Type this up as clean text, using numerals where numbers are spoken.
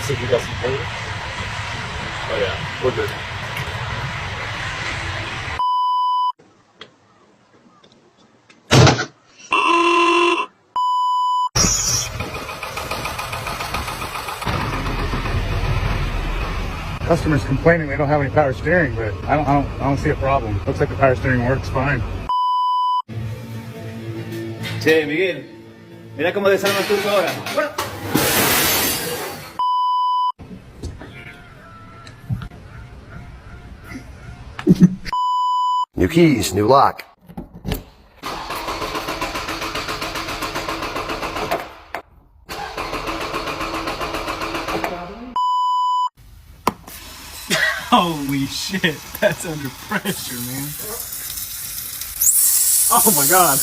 See if we got some flavor. Oh yeah, we're good. Customers complaining they don't have any power steering, but I don't see a problem. Looks like the power steering works fine. Che, Miguel, mira cómo desarma el turco ahora. New keys, new lock. Holy shit, that's under pressure, man. Oh my god.